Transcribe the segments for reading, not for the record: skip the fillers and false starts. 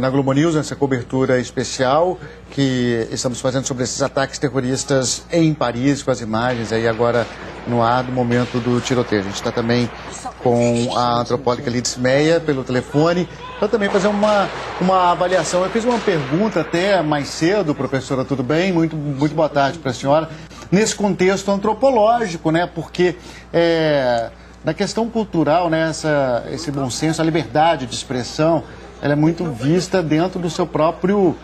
Na Globo News, essa cobertura especial que estamos fazendo sobre esses ataques terroristas em Paris, com as imagens aí agora no ar do momento do tiroteio. A gente está também com a antropóloga Lidice Meia pelo telefone para também fazer uma avaliação. Eu fiz uma pergunta até mais cedo, professora, tudo bem? Muito boa tarde para a senhora. Nesse contexto antropológico, né? Porque na questão cultural, né, esse bom senso, a liberdade de expressão, ela é muito vista dentro do seu próprio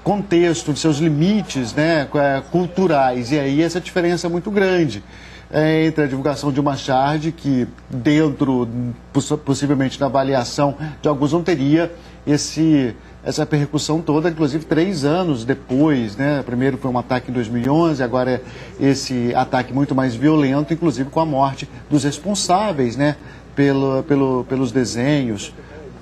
contexto, dos seus limites, né, culturais. E aí essa diferença é muito grande entre a divulgação de uma charge que dentro, possivelmente na avaliação de alguns, não teria essa repercussão toda, inclusive 3 anos depois, né? Primeiro foi um ataque em 2011, agora é esse ataque muito mais violento, inclusive com a morte dos responsáveis, né? Pelos desenhos,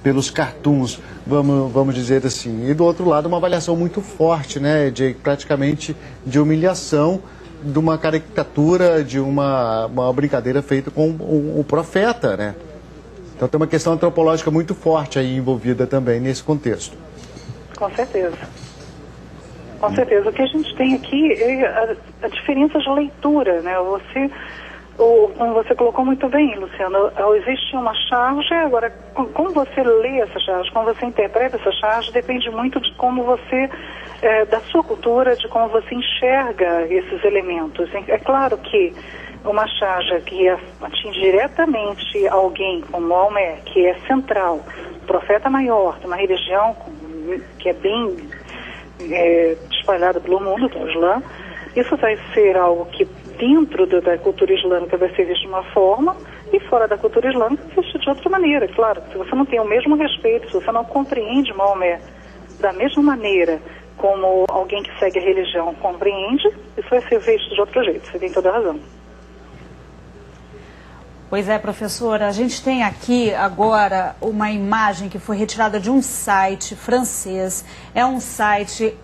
pelos cartoons, vamos dizer assim. E do outro lado, uma avaliação muito forte, né? Praticamente de humilhação, de uma caricatura, de uma brincadeira feita com o profeta, né? Então tem uma questão antropológica muito forte aí envolvida também nesse contexto. Com certeza. Com certeza. O que a gente tem aqui é a diferença de leitura, né? Como você colocou muito bem, Luciano, existe uma charge, agora, como você lê essa charge, como você interpreta essa charge, depende muito de como você, da sua cultura, de como você enxerga esses elementos. É claro que uma charge que atinge diretamente alguém como Maomé, que é central, profeta maior de uma religião que é bem espalhada pelo mundo, que é o Islã, isso vai ser algo que dentro da cultura islâmica vai ser visto de uma forma e fora da cultura islâmica vai ser visto de outra maneira. Claro, se você não tem o mesmo respeito, se você não compreende Maomé da mesma maneira como alguém que segue a religião compreende, isso vai ser visto de outro jeito. Você tem toda a razão. Pois é, professora, a gente tem aqui agora uma imagem que foi retirada de um site francês. É um site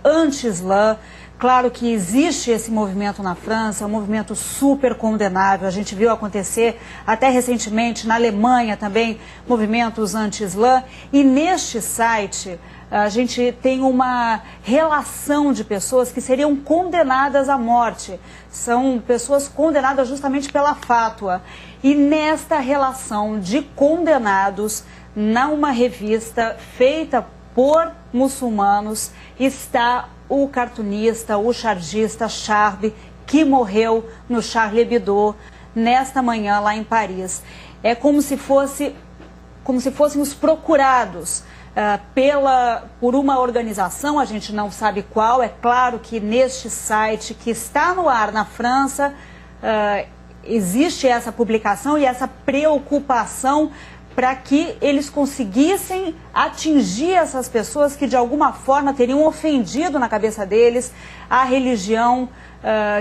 anti-islã. Claro que existe esse movimento na França, um movimento super condenável. A gente viu acontecer até recentemente na Alemanha também movimentos anti-islã. E neste site a gente tem uma relação de pessoas que seriam condenadas à morte. São pessoas condenadas justamente pela fátua. E nesta relação de condenados, numa revista feita por muçulmanos, está o cartunista, o chargista Charb, que morreu no Charlie Hebdo nesta manhã lá em Paris. É como se fôssemos procurados por uma organização, a gente não sabe qual. É claro que neste site que está no ar na França, existe essa publicação e essa preocupação para que eles conseguissem atingir essas pessoas que de alguma forma teriam ofendido na cabeça deles a religião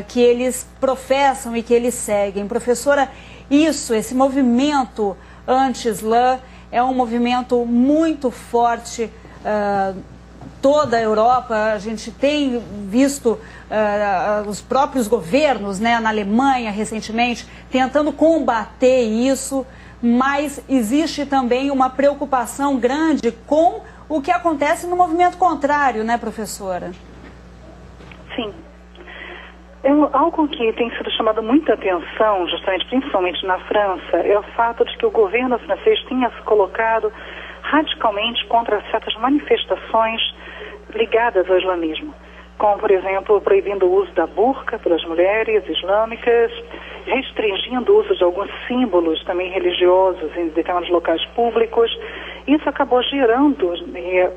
que eles professam e que eles seguem. Professora, esse movimento anti-islã é um movimento muito forte. Toda a Europa, a gente tem visto os próprios governos, né, na Alemanha recentemente, tentando combater isso. Mas existe também uma preocupação grande com o que acontece no movimento contrário, né, professora? Sim. Algo que tem sido chamado muita atenção, justamente, principalmente na França, é o fato de que o governo francês tenha se colocado radicalmente contra certas manifestações ligadas ao islamismo, como, por exemplo, proibindo o uso da burca pelas mulheres islâmicas, restringindo o uso de alguns símbolos também religiosos em determinados locais públicos. Isso acabou gerando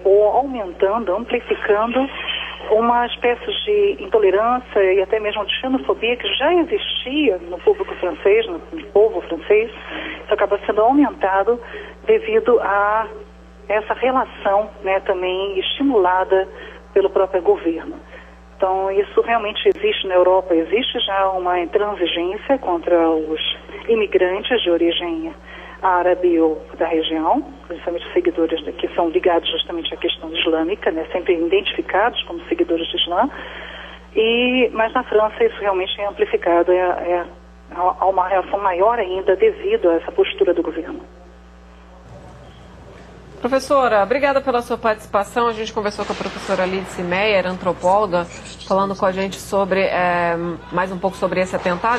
ou aumentando, amplificando uma espécie de intolerância e até mesmo de xenofobia que já existia no público francês, no povo francês. Isso acaba sendo aumentado devido a essa relação, né, também estimulada pelo próprio governo. Então, isso realmente existe na Europa. Existe já uma intransigência contra os imigrantes de origem árabe ou da região, principalmente seguidores que são ligados justamente à questão islâmica, né, sempre identificados como seguidores do Islã. Mas na França isso realmente é amplificado, há uma reação maior ainda devido a essa postura do governo. Professora, obrigada pela sua participação. A gente conversou com a professora Lídice Meyer, antropóloga, falando com a gente sobre mais um pouco sobre esse atentado.